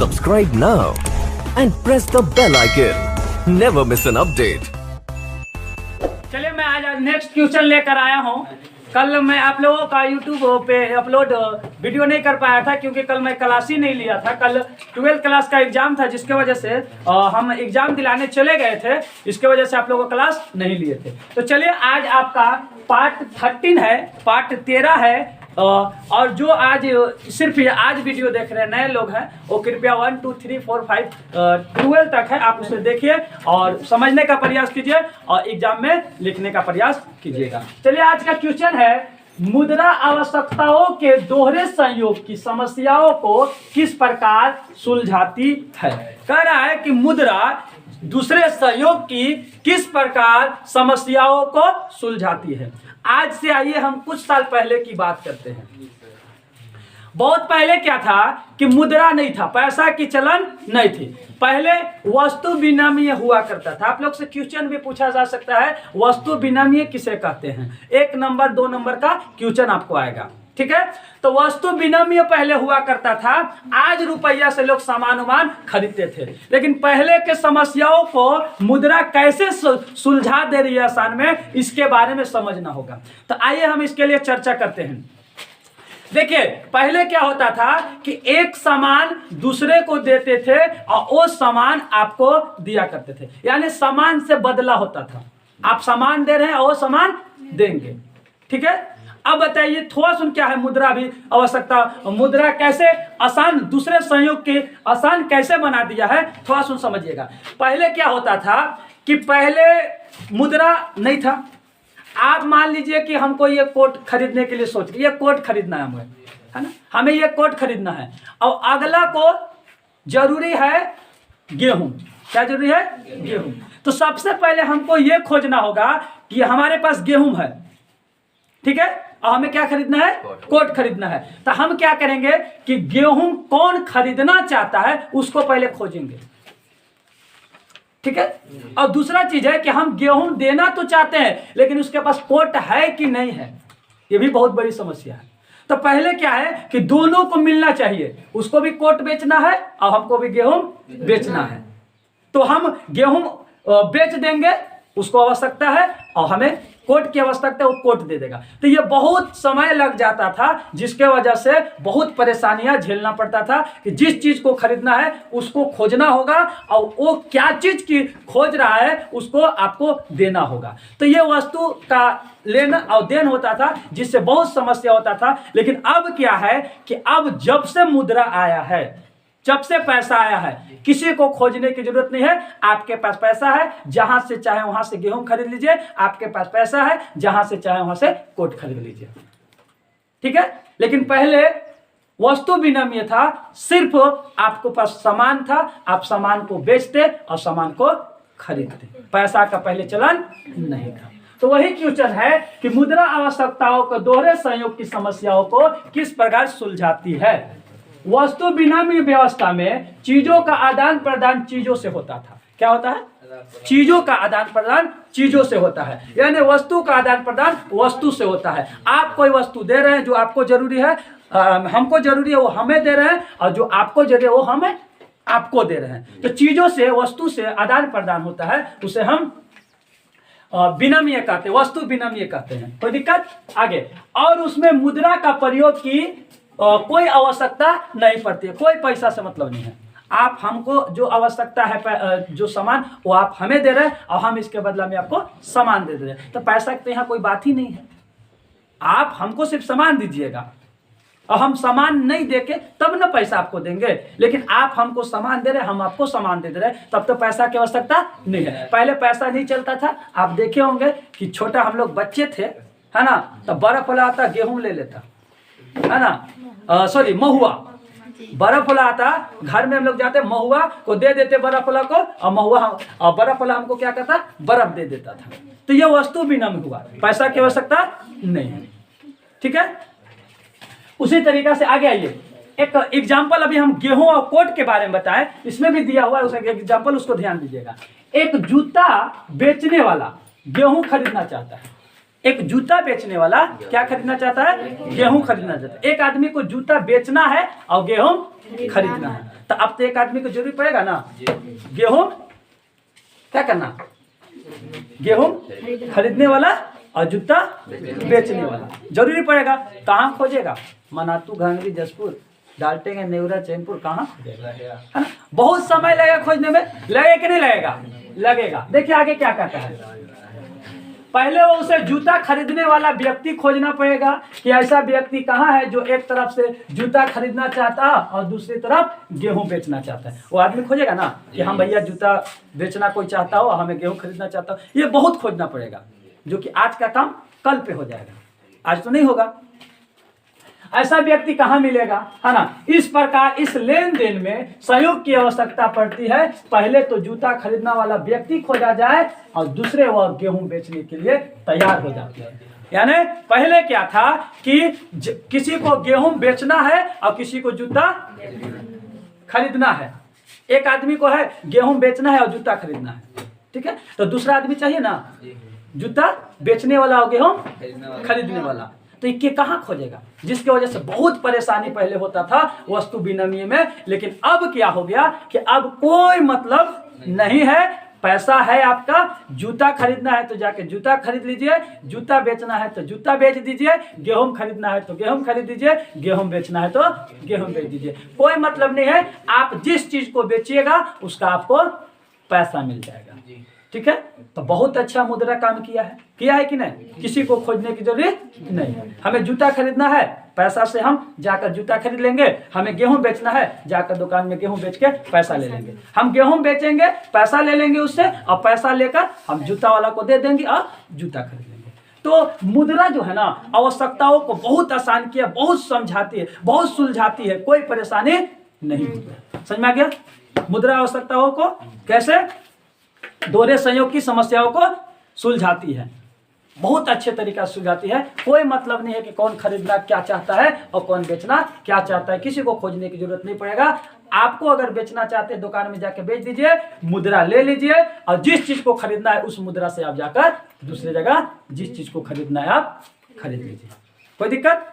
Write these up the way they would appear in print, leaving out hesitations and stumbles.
Subscribe now and press the bell icon. Never miss an update. चलिए मैं आज next question लेकर आया हूँ। कल मैं आप लोगों का यूट्यूब पे अपलोड वीडियो नहीं कर पाया था क्योंकि कल मैं क्लास ही नहीं लिया था। कल 12th क्लास का एग्जाम था जिसके वजह से हम एग्जाम दिलाने चले गए थे, इसके वजह से आप लोगों को क्लास नहीं लिए थे। तो चलिए आज आपका पार्ट 13 है, पार्ट 13 है। और जो आज सिर्फ आज वीडियो देख रहे हैं नए लोग हैं वो कृपया 1 2 3 4 5 12 तक है, आप उसे देखिए और समझने का प्रयास कीजिए और एग्जाम में लिखने का प्रयास कीजिएगा। चलिए आज का क्वेश्चन है, मुद्रा आवश्यकताओं के दोहरे संयोग की समस्याओं को किस प्रकार सुलझाती है। कह रहा है कि मुद्रा दूसरे संयोग की किस प्रकार समस्याओं को सुलझाती है। आज से आइए हम कुछ साल पहले की बात करते हैं। बहुत पहले क्या था कि मुद्रा नहीं था, पैसा की चलन नहीं थी। पहले वस्तु विनिमय हुआ करता था। आप लोग से क्वेश्चन भी पूछा जा सकता है, वस्तु विनिमय किसे कहते हैं। 1 नंबर 2 नंबर का क्वेश्चन आपको आएगा, ठीक है। तो वस्तु विनिमय पहले हुआ करता था। आज रुपया से लोग सामान उमान खरीदते थे, लेकिन पहले के समस्याओं को मुद्रा कैसे सुलझा दे रही है आसान में, इसके बारे में समझना होगा। तो आइए हम इसके लिए चर्चा करते हैं। देखिए पहले क्या होता था कि एक सामान दूसरे को देते थे और वो सामान आपको दिया करते थे, यानी सामान से बदला होता था। आप सामान दे रहे हैं और वो सामान देंगे, ठीक है। अब बताइए थोड़ा सुन क्या है मुद्रा भी आवश्यकता, मुद्रा कैसे आसान दूसरे संयोग के आसान कैसे बना दिया है, थोड़ा सुन समझिएगा। पहले क्या होता था कि पहले मुद्रा नहीं था। आप मान लीजिए कि हमको ये कोट खरीदने के लिए सोच, ये कोट खरीदना है हमें, है ना, हमें ये कोट खरीदना है और अगला को जरूरी है गेहूं। क्या जरूरी है? गेहूं। तो सबसे पहले हमको ये खोजना होगा कि हमारे पास गेहूं है, ठीक है, और हमें क्या खरीदना है? कोट खरीदना है। तो हम क्या करेंगे कि गेहूं कौन खरीदना चाहता है उसको पहले खोजेंगे, ठीक है। और दूसरा चीज है कि हम गेहूं देना तो चाहते हैं लेकिन उसके पास कोट है कि नहीं है, ये भी बहुत बड़ी समस्या है। तो पहले क्या है कि दोनों को मिलना चाहिए, उसको भी कोट बेचना है और हमको भी गेहूं बेचना है। तो हम गेहूं बेच देंगे, उसको आवश्यकता है और हमें कोट की आवश्यकता है, वो कोट दे देगा। तो ये बहुत समय लग जाता था जिसके वजह से बहुत परेशानियां झेलना पड़ता था कि जिस चीज को खरीदना है उसको खोजना होगा और वो क्या चीज की खोज रहा है उसको आपको देना होगा। तो ये वस्तु का लेना और देन होता था जिससे बहुत समस्या होता था। लेकिन अब क्या है कि अब जब से मुद्रा आया है, जब से पैसा आया है, किसी को खोजने की जरूरत नहीं है। आपके पास पैसा है, जहां से चाहे वहां से गेहूं खरीद लीजिए। आपके पास पैसा है, जहां से चाहे वहां से कोट खरीद लीजिए, ठीक है। लेकिन पहले वस्तु विनिमय था, सिर्फ आपके पास सामान था, आप सामान को बेचते और सामान को खरीदते, पैसा का पहले चलन नहीं था। तो वही क्वेश्चन है कि मुद्रा आवश्यकताओं को दोहरे संयोग की समस्याओं को किस प्रकार सुलझाती है। वस्तु विनिमय व्यवस्था में चीजों का आदान प्रदान चीजों से होता था। क्या होता है? चीजों का आदान प्रदान चीजों से होता है, यानी वस्तु का आदान प्रदान वस्तु से होता है। आप कोई वस्तु दे रहे हैं जो आपको जरूरी है, हमको जरूरी है वो हमें दे रहे हैं, और जो आपको जरूरी है वो हमें आपको दे रहे हैं। तो चीजों से वस्तु से आदान प्रदान होता है, उसे हम विनिमय कहते हैं, वस्तु विनिमय कहते हैं। कोई दिक्कत? आगे। और उसमें मुद्रा का प्रयोग की कोई आवश्यकता नहीं पड़ती है, कोई पैसा से मतलब नहीं है। आप हमको जो आवश्यकता है जो सामान वो आप हमें दे रहे हैं और हम इसके बदला में आपको सामान दे रहे हैं। तो पैसा की तो यहाँ कोई बात ही नहीं है। आप हमको सिर्फ सामान दीजिएगा और हम सामान नहीं देके तब ना पैसा आपको देंगे। लेकिन आप हमको सामान दे रहे हैं, हम आपको सामान दे रहे हैं, तब तो पैसा की आवश्यकता नहीं है। पहले पैसा नहीं चलता था। आप देखे होंगे कि छोटा हम लोग बच्चे थे, है ना, तो बर्फ वाला आता गेहूं ले लेता, है ना, सॉरी महुआ, बर्फ वाला आता, घर में हम लोग जाते महुआ को दे देते बर्फ वाला को, और महुआ और बर्फ वाला हमको क्या करता? बर्फ दे देता था। तो ये वस्तु विनिमय हुआ, पैसा की आवश्यकता नहीं है, ठीक है। उसी तरीका से आगे आइए, एक एग्जाम्पल अभी हम गेहूं और कोट के बारे में बताएं, इसमें भी दिया हुआ है, उस एग्जाम्पल उसको ध्यान दीजिएगा। एक जूता बेचने वाला गेहूं खरीदना चाहता है, एक जूता बेचने वाला क्या खरीदना चाहता है? गेहूं खरीदना चाहता है। एक आदमी को जूता बेचना है और गेहूं खरीदना है। तो अब तो एक आदमी को जरूरी पड़ेगा ना, गेहूं क्या करना, गेहूं खरीदने वाला और जूता बेचने वाला जरूरी पड़ेगा। कहाँ खोजेगा, मनातू, घांगरी, जसपुर, डालटेंगे, नेवरा, चैनपुर, कहाँ खोजेगा, है ना। बहुत समय लगेगा खोजने में, लगेगा कि नहीं लगेगा, लगेगा। देखिए आगे क्या कहता है, पहले वो उसे जूता खरीदने वाला व्यक्ति खोजना पड़ेगा कि ऐसा व्यक्ति कहाँ है जो एक तरफ से जूता खरीदना चाहता है और दूसरी तरफ गेहूं बेचना चाहता है। वो आदमी खोजेगा ना कि हम भैया जूता बेचना कोई चाहता हो, हमें गेहूं खरीदना चाहता हो, ये बहुत खोजना पड़ेगा, जो कि आज का काम कल पे हो जाएगा, आज तो नहीं होगा। ऐसा व्यक्ति कहाँ मिलेगा, है ना। इस प्रकार इस लेन देन में सहयोग की आवश्यकता पड़ती है। पहले तो जूता खरीदने वाला व्यक्ति खोजा जाए और दूसरे वह गेहूं बेचने के लिए तैयार हो जाते हैं। यानी पहले क्या था कि किसी को गेहूं बेचना है और किसी को जूता खरीदना है। एक आदमी को है गेहूं बेचना है और जूता खरीदना है, ठीक है, तो दूसरा आदमी चाहिए ना, जूता बेचने वाला और गेहूं खरीदने वाला। तो ये कहाँ खोजेगा, जिसकी वजह से बहुत परेशानी पहले होता था वस्तु विनिमय में। लेकिन अब क्या हो गया कि अब कोई मतलब नहीं है, पैसा है आपका, जूता खरीदना है तो जाके जूता खरीद लीजिए, जूता बेचना है तो जूता बेच दीजिए, गेहूं खरीदना है तो गेहूं खरीद दीजिए, गेहूं बेचना है तो गेहूं बेच दीजिए। कोई मतलब नहीं है, आप जिस चीज को बेचिएगा उसका आपको पैसा मिल जाएगा, ठीक है। तो बहुत अच्छा मुद्रा काम किया है कि नहीं, किसी को खोजने की जरूरत नहीं। हमें जूता खरीदना है, पैसा से हम जाकर जूता खरीद लेंगे। हमें गेहूं बेचना है, जाकर दुकान में गेहूं बेच के पैसा ले लेंगे। हम गेहूं बेचेंगे, पैसा ले लेंगे उससे, और पैसा लेकर हम जूता वाला को दे देंगे और जूता खरीद लेंगे। तो मुद्रा जो है ना, आवश्यकताओं को बहुत आसान किया, बहुत समझाती है, बहुत सुलझाती है, कोई परेशानी नहीं होती है। समझ में आ गया, मुद्रा आवश्यकताओं को कैसे दोहरे संयोग की समस्याओं को सुलझाती है, बहुत अच्छे तरीका से सुलझाती है। कोई मतलब नहीं है कि कौन खरीदना क्या चाहता है और कौन बेचना क्या चाहता है, किसी को खोजने की जरूरत नहीं पड़ेगा। आपको अगर बेचना चाहते हैं दुकान में जाके बेच दीजिए, मुद्रा ले लीजिए और जिस चीज को खरीदना है उस मुद्रा से आप जाकर दूसरी जगह जिस चीज को खरीदना है आप खरीद लीजिए, कोई दिक्कत।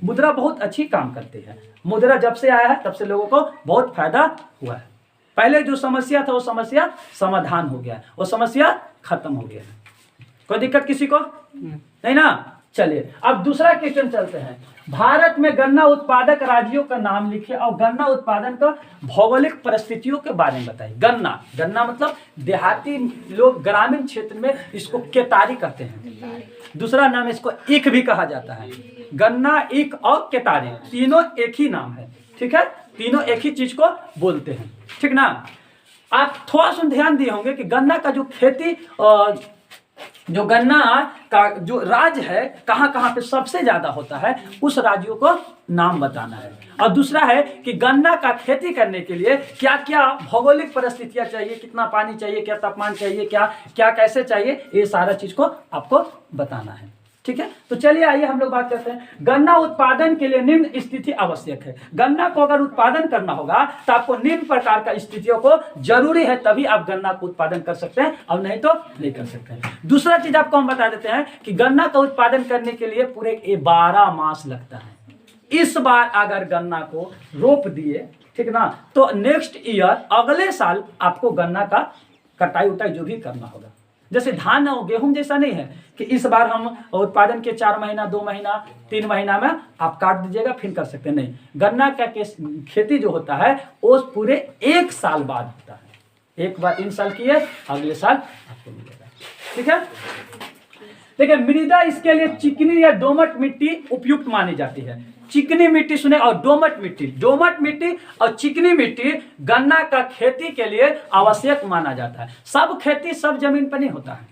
मुद्रा बहुत अच्छी काम करती है। मुद्रा जब से आया है तब से लोगों को बहुत फायदा हुआ है। पहले जो समस्या था वो समस्या समाधान हो गया, वो समस्या खत्म हो गया, कोई दिक्कत किसी को नहीं ना। चलिए अब दूसरा क्वेश्चन चलते हैं। भारत में गन्ना उत्पादक राज्यों का नाम लिखिए और गन्ना उत्पादन का भौगोलिक परिस्थितियों के बारे में बताइए। गन्ना मतलब देहाती लोग ग्रामीण क्षेत्र में इसको केतारी कहते हैं, दूसरा नाम इसको ईख भी कहा जाता है। गन्ना, ईख और केतारी तीनों एक ही नाम है, ठीक है, तीनों एक ही चीज को बोलते हैं, ठीक ना। आप थोड़ा सा ध्यान दिए होंगे कि गन्ना का जो खेती जो गन्ना का जो राज्य है कहाँ कहाँ पे सबसे ज्यादा होता है उस राज्यों को नाम बताना है। और दूसरा है कि गन्ना का खेती करने के लिए क्या क्या भौगोलिक परिस्थितियां चाहिए, कितना पानी चाहिए, क्या तापमान चाहिए, क्या क्या कैसे चाहिए, ये सारा चीज को आपको बताना है, ठीक है। तो चलिए आइए हम लोग बात करते हैं। गन्ना उत्पादन के लिए निम्न स्थिति आवश्यक है। गन्ना को अगर उत्पादन करना होगा तो आपको निम्न प्रकार का स्थितियों को जरूरी है, तभी आप गन्ना को उत्पादन कर सकते हैं, और नहीं तो नहीं कर सकते हैं। दूसरा चीज आपको हम बता देते हैं कि गन्ना का उत्पादन करने के लिए पूरे 12 मास लगता है। इस बार अगर गन्ना को रोप दिए, ठीक ना, तो नेक्स्ट ईयर अगले साल आपको गन्ना का कटाई उटाई जो भी करना होगा। जैसे धान और गेहूं जैसा नहीं है कि इस बार हम उत्पादन के 4 महीना, 2 महीना, 3 महीना में आप काट दीजिएगा फिर कर सकते हैं, नहीं। गन्ना का खेती जो होता है वो पूरे 1 साल बाद होता है। एक बार इन साल किए, अगले साल आपको मिलेगा, ठीक है। देखिए मृदा इसके लिए चिकनी या दोमट मिट्टी उपयुक्त मानी जाती है। चिकनी मिट्टी सुने और दोमट मिट्टी और चिकनी मिट्टी गन्ना का खेती के लिए आवश्यक माना जाता है। सब खेती सब जमीन पर नहीं होता है,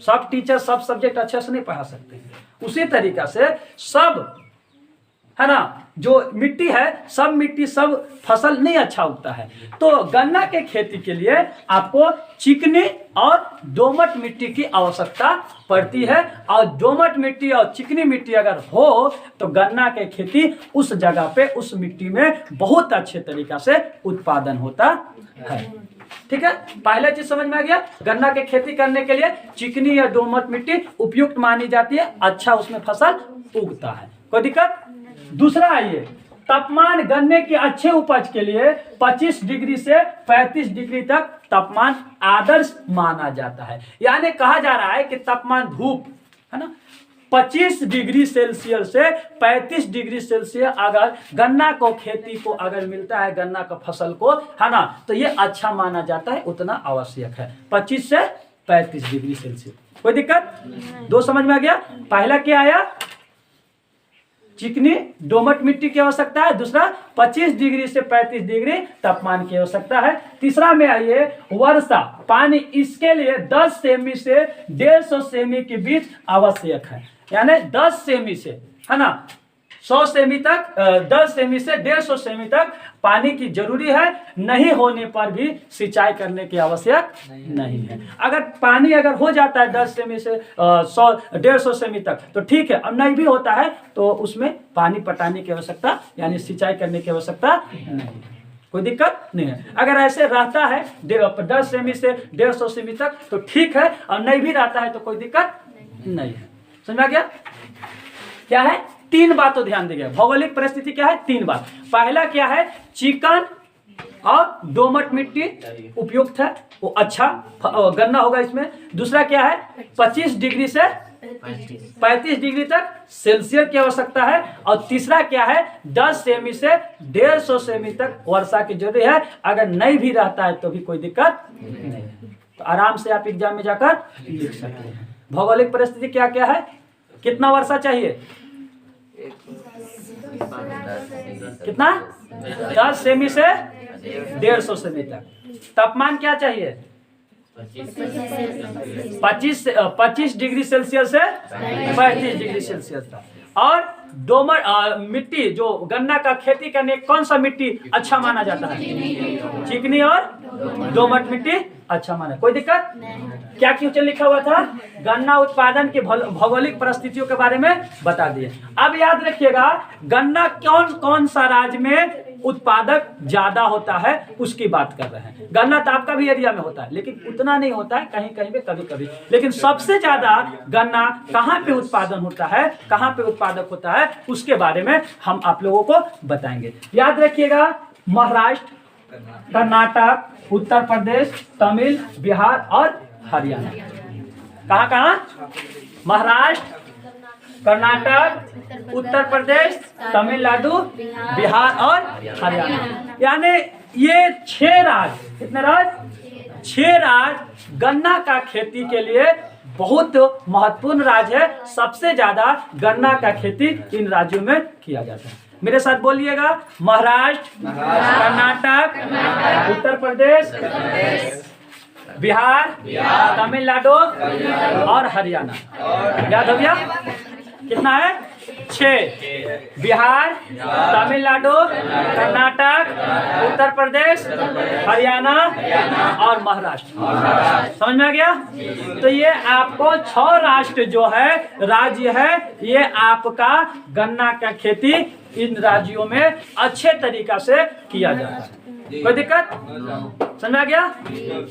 सब टीचर सब सब्जेक्ट अच्छे से नहीं पढ़ा सकते। उसी तरीका से सब है ना, जो मिट्टी है सब मिट्टी सब फसल नहीं अच्छा उगता है। तो गन्ना के खेती के लिए आपको चिकनी और दोमट मिट्टी की आवश्यकता पड़ती है, और दोमट मिट्टी और चिकनी मिट्टी अगर हो तो गन्ना के खेती उस जगह पे उस मिट्टी में बहुत अच्छे तरीका से उत्पादन होता है, ठीक है। पहला चीज समझ में आ गया, गन्ना के खेती करने के लिए चिकनी या दोमट मिट्टी उपयुक्त मानी जाती है, अच्छा उसमें फसल उगता है, कोई दिक्कत। दूसरा आइए, तापमान गन्ने की अच्छे उपज के लिए 25 डिग्री से 35 डिग्री तक तापमान आदर्श माना जाता है। यानी कहा जा रहा है कि तापमान धूप है ना 25 डिग्री सेल्सियस से 35 डिग्री सेल्सियस अगर गन्ना को खेती को अगर मिलता है, गन्ना का फसल को है ना, तो ये अच्छा माना जाता है, उतना आवश्यक है 25 से 35 डिग्री सेल्सियस। कोई दिक्कत? दो समझ में आ गया? पहला क्या आया? चिकनी दोमट मिट्टी की आवश्यकता है, दूसरा 25 डिग्री से 35 डिग्री तापमान की आवश्यकता है। तीसरा में आइए वर्षा पानी, इसके लिए 10 सेमी से 150 सेमी के बीच आवश्यक है। यानी 10 सेमी से है ना 100 सेमी तक 10 सेमी से 150 सेमी तक पानी की जरूरी है। नहीं होने पर भी सिंचाई करने की आवश्यक नहीं है। अगर पानी अगर हो जाता है 10 सेमी से 100-150 सेमी तक तो ठीक है, और नहीं भी होता है तो उसमें पानी पटाने की आवश्यकता यानी सिंचाई करने की आवश्यकता नहीं है। कोई दिक्कत नहीं है। अगर ऐसे रहता है 10 सेमी से 150 सेमी तक तो ठीक है, और नहीं भी रहता है तो कोई दिक्कत नहीं है। समझ में आ गया? क्या है? 3 बात तो ध्यान दीजिए। भौगोलिक परिस्थिति क्या है? 3 बात। पहला क्या है? चिकन और दोमट मिट्टी उपयुक्त है, वो अच्छा गन्ना होगा इसमें। दूसरा क्या है? 25 डिग्री से 35 डिग्री तक सेल्सियस की आवश्यकता है। और तीसरा क्या है? 10 सेमी से 150 सेमी तक वर्षा की जरूरत है। अगर नहीं भी रहता है तो भी कोई दिक्कत नहीं है, तो आराम से आप एग्जाम में जाकर लिख सकते हैं। भौगोलिक परिस्थिति क्या क्या है? कितना वर्षा चाहिए? कितना? 10 सेमी से 150 सेमी तक। तापमान क्या चाहिए? 25 डिग्री सेल्सियस से 35 डिग्री सेल्सियस तक। और दोमट मिट्टी जो गन्ना का खेती करने कौन सा मिट्टी अच्छा माना जाता है? चिकनी और दोमट मिट्टी अच्छा माना। कोई दिक्कत? क्या क्वेश्चन लिखा हुआ था? गन्ना उत्पादन के भौगोलिक परिस्थितियों के बारे में बता दिए। अब याद रखिएगा गन्ना कौन कौन सा राज्य में उत्पादक ज्यादा होता है उसकी बात कर रहे हैं। गन्ना तो आपका भी एरिया में होता है लेकिन उतना नहीं होता है, कहीं कहीं पे कभी कभी। लेकिन सबसे ज्यादा गन्ना कहाँ पे उत्पादन होता है, कहाँ पे उत्पादक होता है, उसके बारे में हम आप लोगों को बताएंगे। याद रखिएगा महाराष्ट्र, कर्नाटक, उत्तर प्रदेश, तमिल, बिहार और हरियाणा। कहाँ कहाँ? महाराष्ट्र, कर्नाटक, उत्तर प्रदेश, तमिलनाडु, बिहार और हरियाणा। यानी ये 6 राज्य, कितने राज्य? 6 राज्य गन्ना का खेती के लिए बहुत महत्वपूर्ण राज्य है। सबसे ज्यादा गन्ना का खेती इन राज्यों में किया जाता है। मेरे साथ बोलिएगा, महाराष्ट्र, कर्नाटक, उत्तर प्रदेश, बिहार, तमिलनाडु और हरियाणा। याद हो गया? कितना है? 6। बिहार, तमिलनाडु, कर्नाटक, उत्तर प्रदेश, हरियाणा और महाराष्ट्र। समझ में आ गया? तो ये आपको 6 राष्ट्र जो है, राज्य है, ये आपका गन्ना का खेती इन राज्यों में अच्छे तरीका से किया जाता है। कोई दिक्कत? समझ आ गया?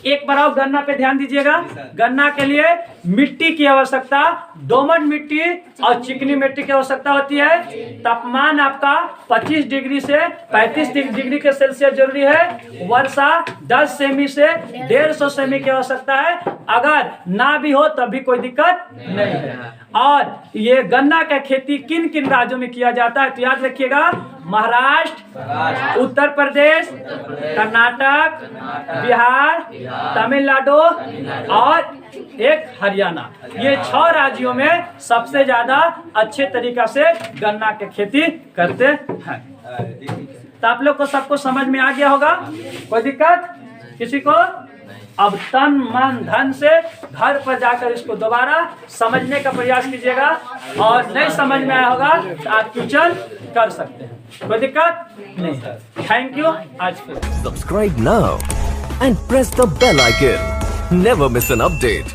एक बार और गन्ना पे ध्यान दीजिएगा। गन्ना के लिए मिट्टी की आवश्यकता, दोमट मिट्टी और चिकनी मिट्टी की आवश्यकता होती है। तापमान आपका 25 डिग्री से 35 डिग्री के सेल्सियस जरूरी है। वर्षा 10 सेमी से 150 सेमी की आवश्यकता है। अगर ना भी हो तब भी कोई दिक्कत नहीं है। और ये गन्ना का खेती किन किन राज्यों में किया जाता है तो याद रखिएगा, महाराष्ट्र, उत्तर प्रदेश, कर्नाटक, बिहार, तमिलनाडु और एक हरियाणा। ये 6 राज्यों में सबसे ज्यादा अच्छे तरीका से गन्ना की खेती करते हैं। तो आप लोग को सबको समझ में आ गया होगा? कोई दिक्कत किसी को? अब तन मन धन से घर पर जाकर इसको दोबारा समझने का प्रयास कीजिएगा, और नहीं समझ में आया होगा तो आप ट्यूशन कर सकते हैं। कोई दिक्कत नहीं। Thank you. आज के Subscribe now and press the bell icon. Never miss an update.